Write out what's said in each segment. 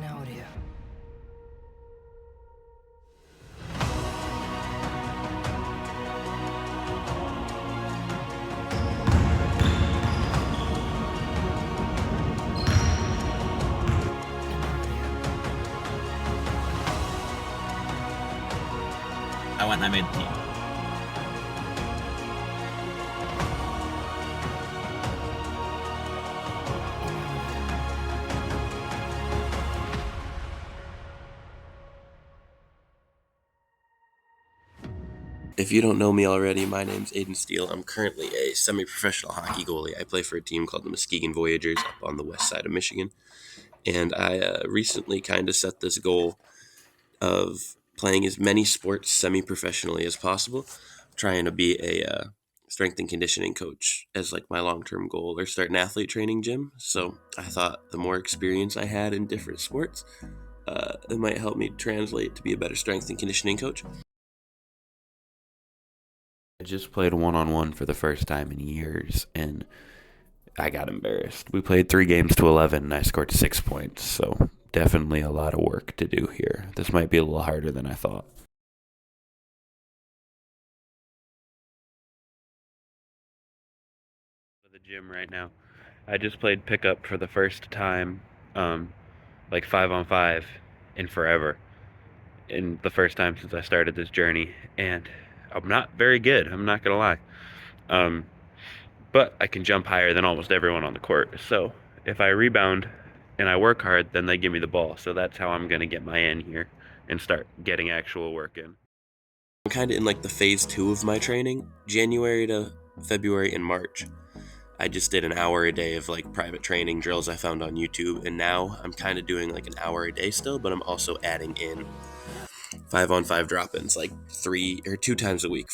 audio. I went and I made the team. If you don't know me already, my name's Aiden Steele. I'm currently a semi-professional hockey goalie. I play for a team called the Muskegon Voyagers up on the west side of Michigan. And I recently kind of set this goal of playing as many sports semi-professionally as possible, trying to be a strength and conditioning coach as like my long-term goal, or start an athlete training gym. So I thought the more experience I had in different sports, it might help me translate to be a better strength and conditioning coach. I just played one-on-one for the first time in years, and I got embarrassed. We played 3 games to 11, and I scored 6 points, so definitely a lot of work to do here. This might be a little harder than I thought. The gym right now. I just played pickup for the first time, like 5-on-5 in forever. In the first time since I started this journey, and I'm not very good, I'm not gonna lie. But I can jump higher than almost everyone on the court. So if I rebound and I work hard, then they give me the ball. So that's how I'm gonna get my in here and start getting actual work in. I'm kind of in like the phase 2 of my training, January to February and March. I just did an hour a day of like private training drills I found on YouTube, and now I'm kind of doing like an hour a day still, but I'm also adding in 5-on-5 drop-ins like 3 or 2 times a week.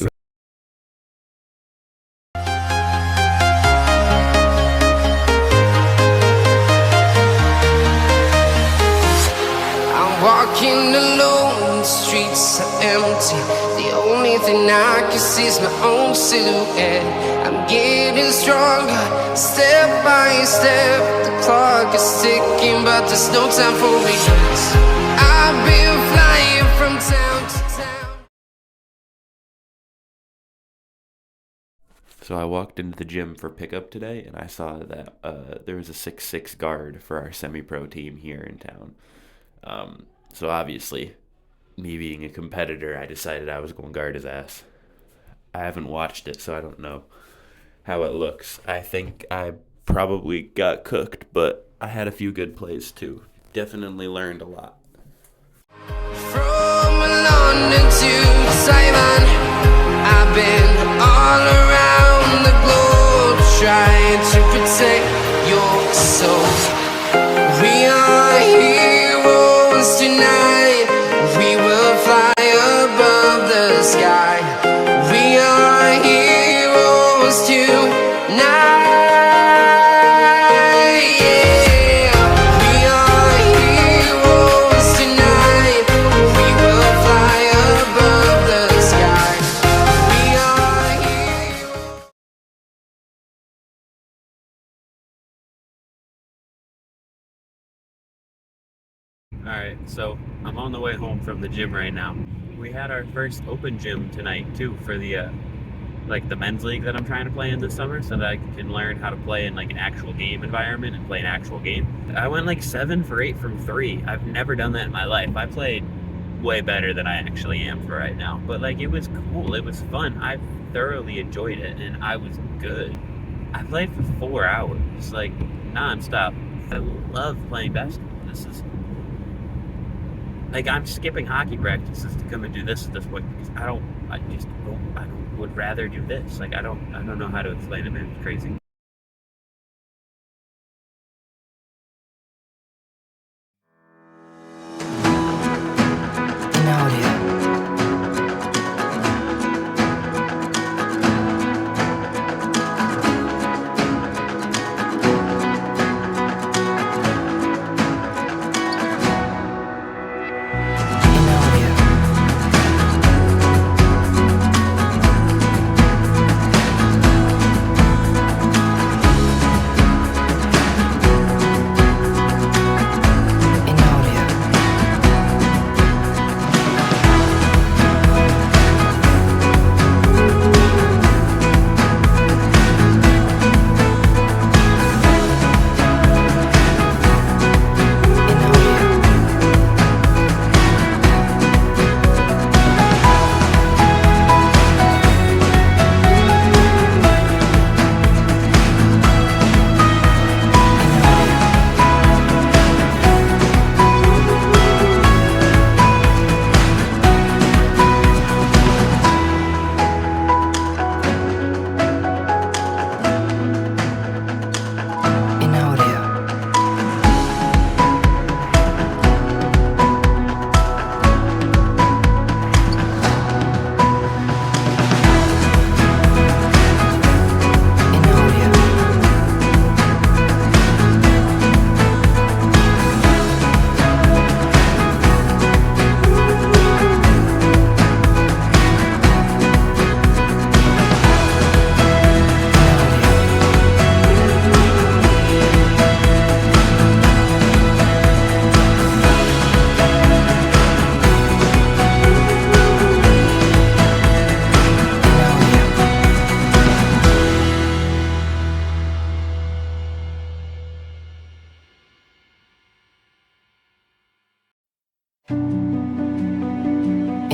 I'm walking alone, the streets are empty. The only thing I can see is my own silhouette. I'm getting stronger, step by step. The clock is ticking, but there's no time for regrets. I've been flying from town to town. So I walked into the gym for pickup today, and I saw that there was a 6'6" guard for our semi-pro team here in town. So obviously, me being a competitor, I decided I was going to guard his ass. I haven't watched it, so I don't know how it looks. I think I probably got cooked, but I had a few good plays too. Definitely learned a lot. From London to Taiwan, I've been all around the globe trying to protect your soul. We are heroes tonight. We will fly above the sky. We are heroes tonight. Yeah, we are heroes tonight. We will fly above the sky. We are heroes. Alright, so I'm on the way home from the gym right now. We had our first open gym tonight too for the like the men's league that I'm trying to play in this summer, so that I can learn how to play in like an actual game environment and play an actual game. I went like 7 for 8 from 3. I've never done that in my life. I played way better than I actually am for right now, but like it was cool, it was fun. I thoroughly enjoyed it, and I was good. I played for 4 hours, like non-stop. I love playing basketball. This is like, I'm skipping hockey practices to come and do this at this point because I would rather do this. Like, I don't know how to explain it, man. It's crazy. In audio. In audio.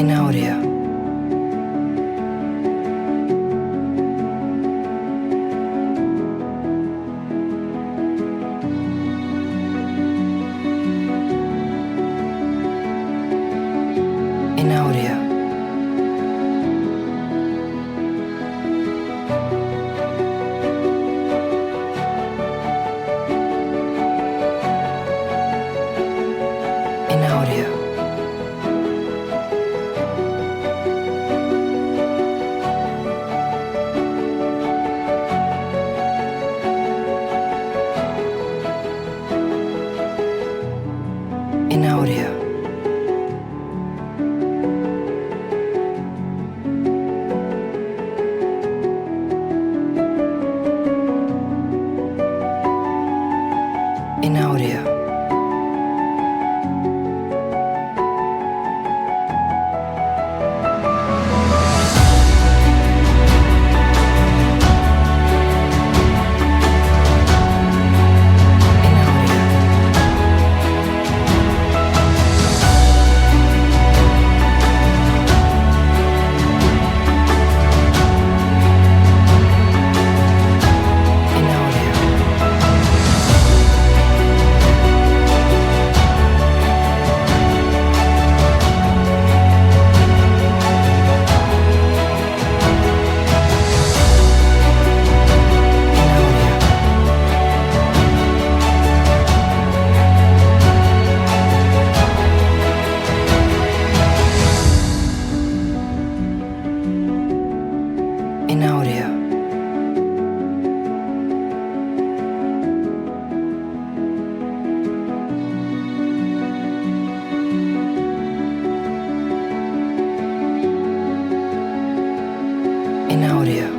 in audio. In audio. In audio. In audio. In audio. In audio. In audio. In audio. In audio. In audio.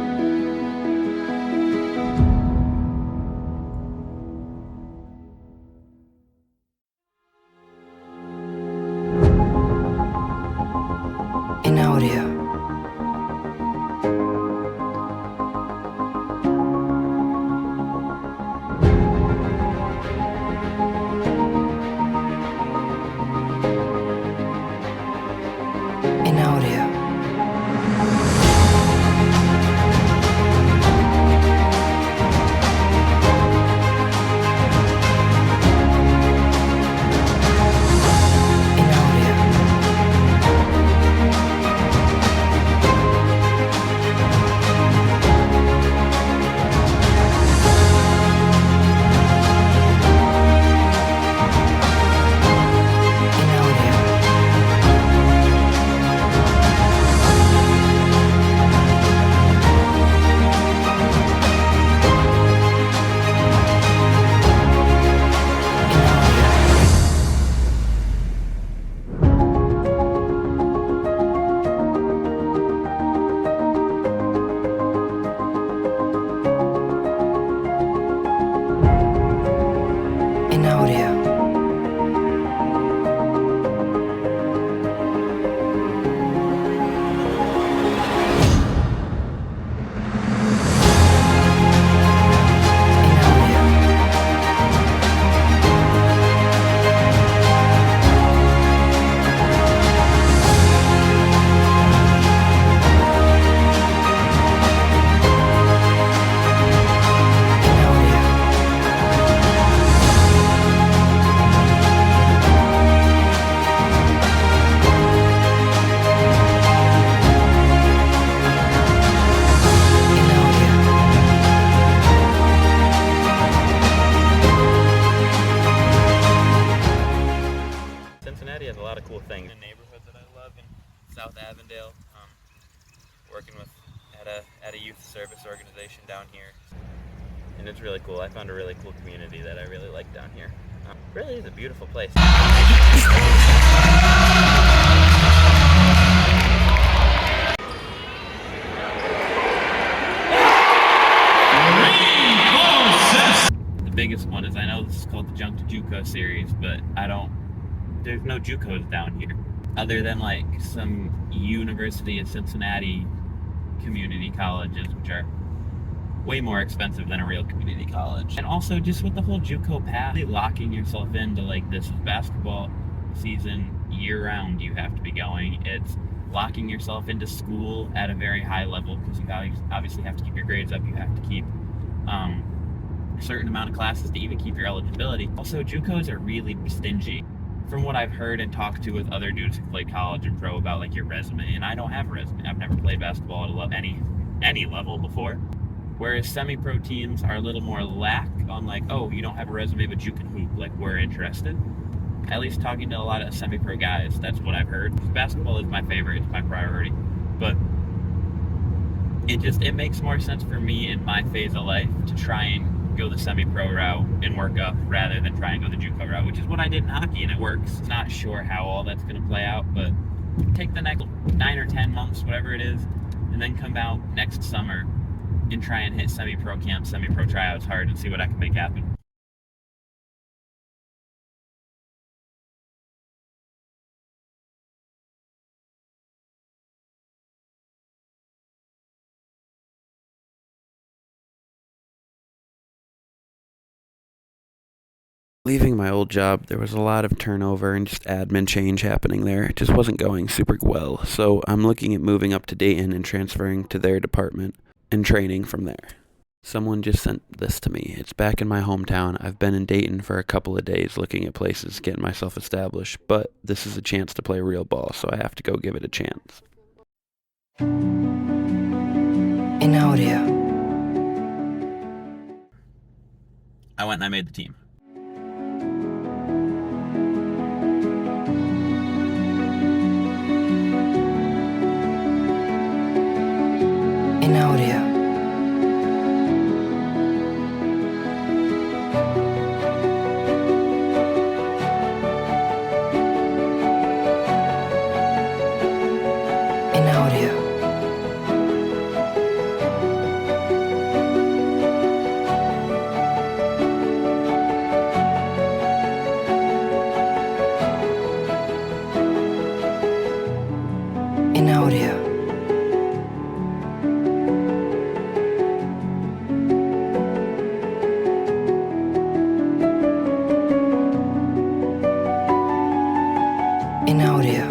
In audio. In audio. In audio. In audio. In audio. Cincinnati has a lot of cool things. In neighborhoods that I love in South Avondale, working with at a youth service organization down here, and it's really cool. I found a really cool community that I really like down here. Really is a beautiful place. The biggest one is, I know this is called the Junk to JUCO series, but there's no JUCOs down here. Other than like some University of Cincinnati community colleges, which are way more expensive than a real community college. And also just with the whole JUCO path, locking yourself into like this is basketball season year round, you have to be going. It's locking yourself into school at a very high level, because you obviously have to keep your grades up. You have to keep a certain amount of classes to even keep your eligibility. Also, JUCOs are really stingy. From what I've heard and talked to with other dudes who play college and pro about like your resume, and I don't have a resume. I've never played basketball at any level before. Whereas semi-pro teams are a little more lax on like, oh, you don't have a resume, but you can hoop. Like, we're interested. At least talking to a lot of semi-pro guys, that's what I've heard. Basketball is my favorite. It's my priority. But it makes more sense for me in my phase of life to try and go the semi-pro route and work up rather than try and go the JUCO route, which is what I did in hockey, and it works. Not sure how all that's going to play out, but take the next 9 or 10 months, whatever it is, and then come out next summer and try and hit semi-pro camps, semi-pro tryouts hard and see what I can make happen. Leaving my old job, there was a lot of turnover and just admin change happening there. It just wasn't going super well, so I'm looking at moving up to Dayton and transferring to their department and training from there. Someone just sent this to me. It's back in my hometown. I've been in Dayton for a couple of days looking at places, getting myself established, but this is a chance to play real ball, so I have to go give it a chance. In audio. I went and I made the team. In audio. In audio. In audio. In audio.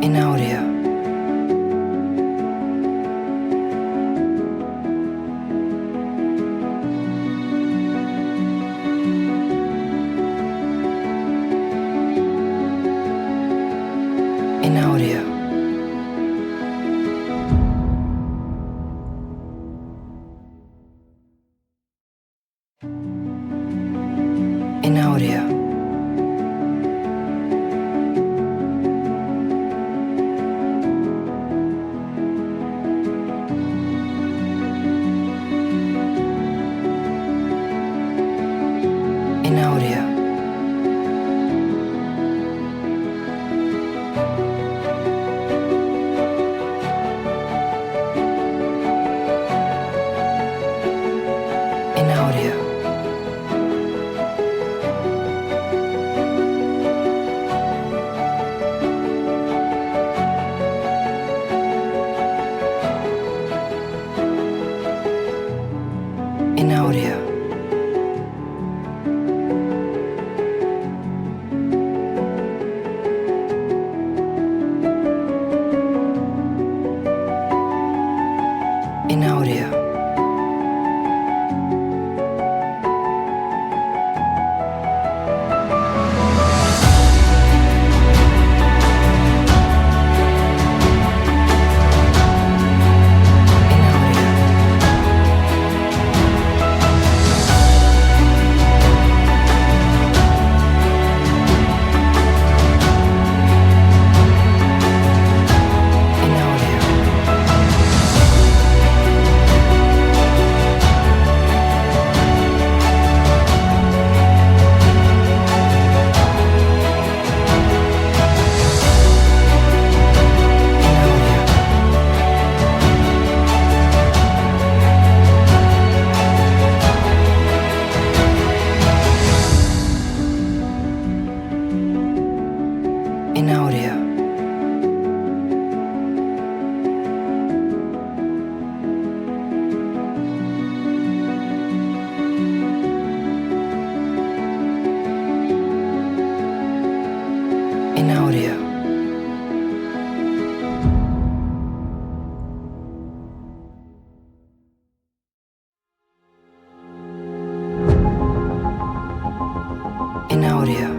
In audio. In audio. In audio. In audio. In audio. In audio. in audio. In audio.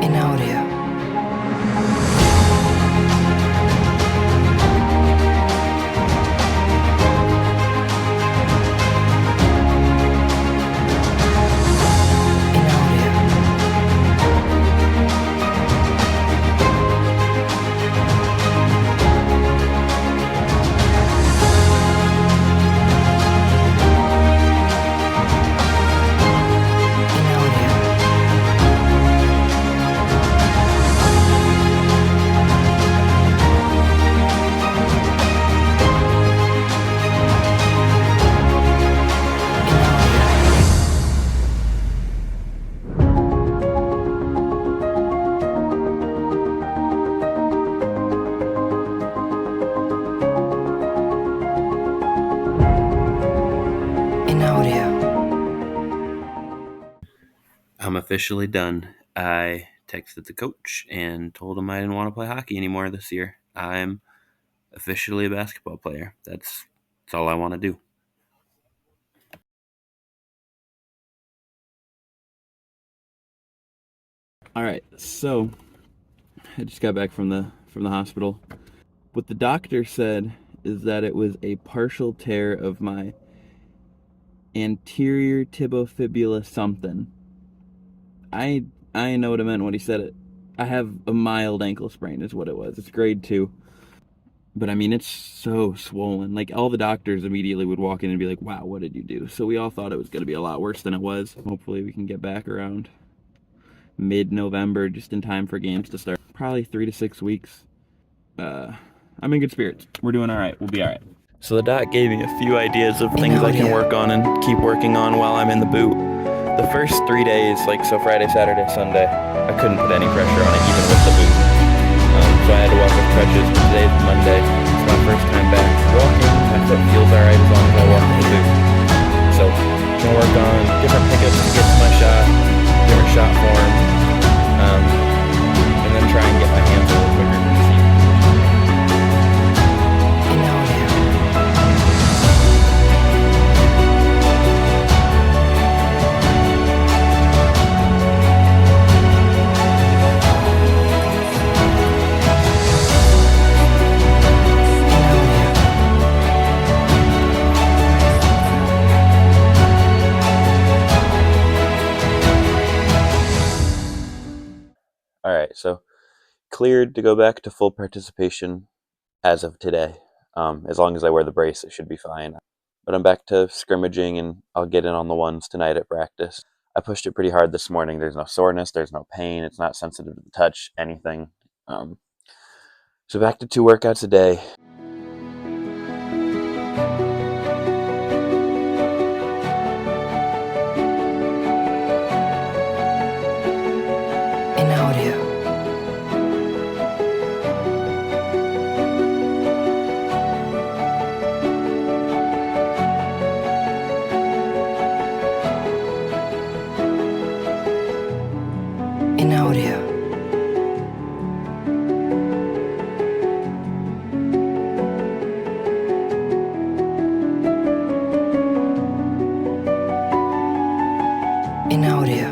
In audio. In audio. In audio. In audio. I'm officially done. I texted the coach and told him I didn't want to play hockey anymore this year. I'm officially a basketball player. That's all I want to do. All right, so I just got back from the hospital. What the doctor said is that it was a partial tear of my anterior tibofibula something. I didn't know what it meant when he said it. I have a mild ankle sprain is what it was. It's grade 2. But I mean, it's so swollen. Like, all the doctors immediately would walk in and be like, wow, what did you do? So we all thought it was going to be a lot worse than it was. Hopefully we can get back around mid-November, just in time for games to start. Probably 3 to 6 weeks. I'm in good spirits. We're doing all right. We'll be all right. So the doc gave me a few ideas of things I can work on and keep working on while I'm in the boot. The first 3 days, so Friday, Saturday, Sunday, I couldn't put any pressure on it, even with the boot. So I had to walk with crutches. Today's Monday. It's my first time back walking. My foot feels all right as long as I walk with the boot. So I'm gonna work on different pickups to get to my shot, different shot form, and then try and get my hands a little quicker to the seat. In audio. All right, so cleared to go back to full participation as of today. As long as I wear the brace, it should be fine. But I'm back to scrimmaging, and I'll get in on the ones tonight at practice. I pushed it pretty hard this morning. There's no soreness, there's no pain, it's not sensitive to the touch, anything. So back to 2 workouts a day. In audio. In audio. In audio. In audio.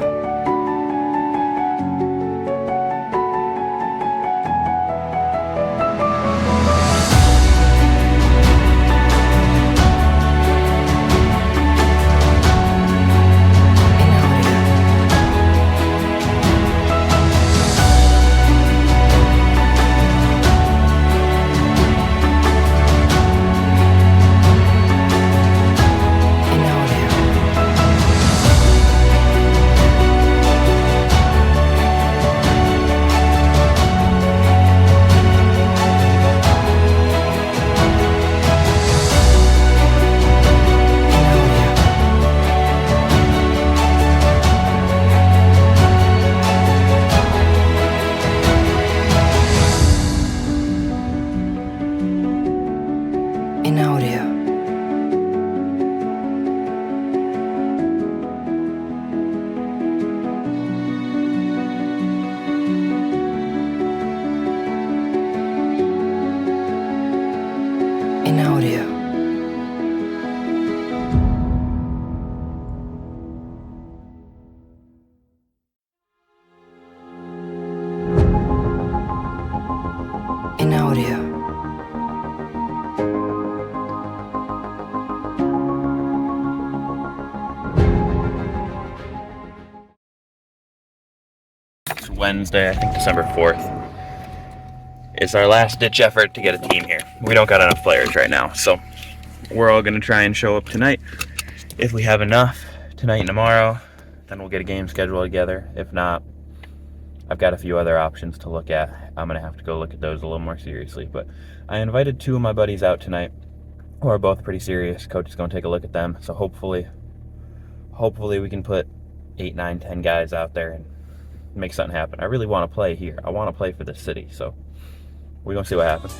Wednesday, I think December 4th. It's our last ditch effort to get a team here. We don't got enough players right now, so we're all gonna try and show up tonight. If we have enough tonight and tomorrow, then we'll get a game scheduled together. If not, I've got a few other options to look at. I'm gonna have to go look at those a little more seriously. But I invited 2 of my buddies out tonight who are both pretty serious. Coach is gonna take a look at them. So hopefully we can put 8, 9, 10 guys out there and make something happen. I really want to play here. I want to play for the city. So we're gonna see what happens.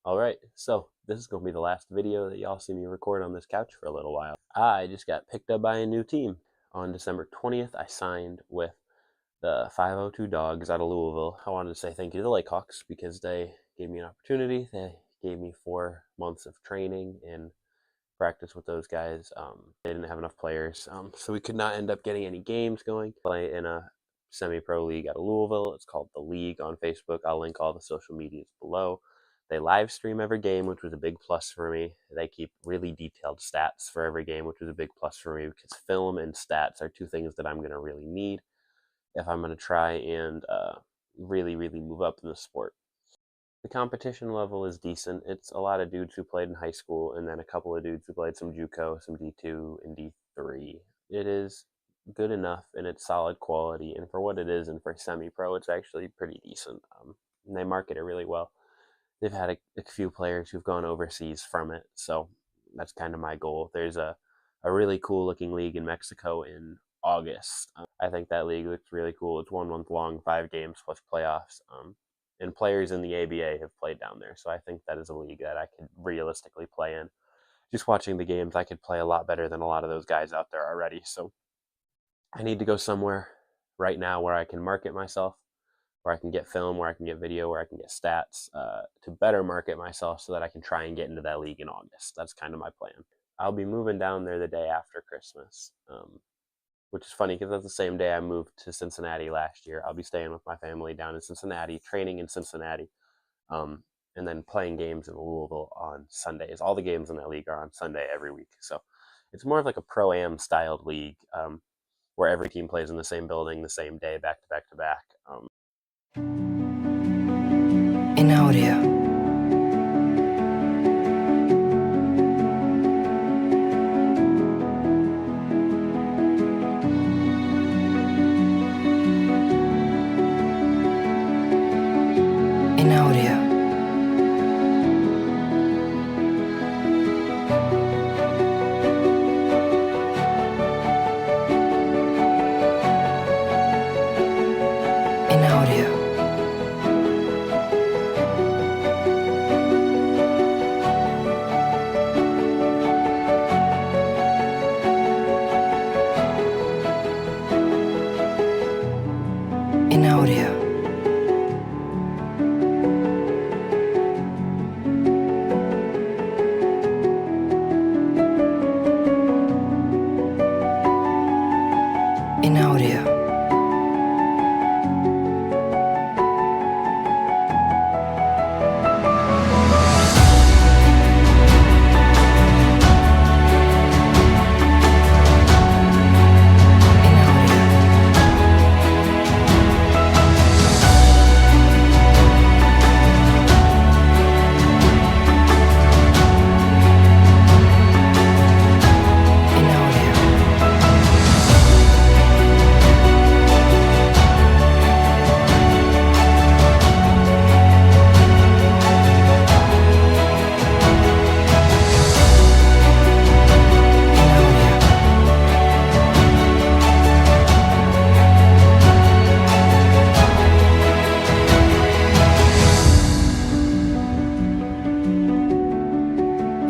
Alright, so this is going to be the last video that y'all see me record on this couch for a little while. I just got picked up by a new team. On December 20th, I signed with the 502 Dogs out of Louisville. I wanted to say thank you to the Lakehawks because they gave me an opportunity. They gave me 4 months of training and practice with those guys. They didn't have enough players, so we could not end up getting any games going. Play in a semi-pro league out of Louisville. It's called The League on Facebook. I'll link all the social medias below. They live stream every game, which was a big plus for me. They keep really detailed stats for every game, which was a big plus for me because film and stats are 2 things that I'm going to really need if I'm going to try and really move up in the sport. The competition level is decent. It's a lot of dudes who played in high school and then a couple of dudes who played some JUCO, some D2 and D3. It is good enough and it's solid quality, and for what it is and for semi-pro, it's actually pretty decent. And they market it really well. They've had a few players who've gone overseas from it, so that's kind of my goal. There's a really cool looking league in Mexico in August. I think that league looks really cool. It's 1 month long, 5 games plus playoffs, and players in the ABA have played down there, so I think that is a league that I could realistically play in. Just watching the games, I could play a lot better than a lot of those guys out there already, so I need to go somewhere right now where I can market myself, where I can get film, where I can get video, where I can get stats, to better market myself so that I can try and get into that league in August. That's kind of my plan. I'll be moving down there the day after Christmas, which is funny because that's the same day I moved to Cincinnati last year. I'll be staying with my family down in Cincinnati, training in Cincinnati, and then playing games in Louisville on Sundays. All the games in that league are on Sunday every week. So it's more of like a pro-am styled league, where every team plays in the same building, the same day, back to back to back. In audio. In audio. In audio. In audio. In audio.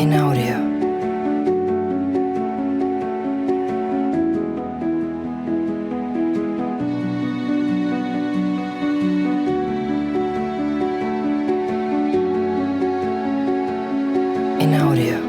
In audio. In audio.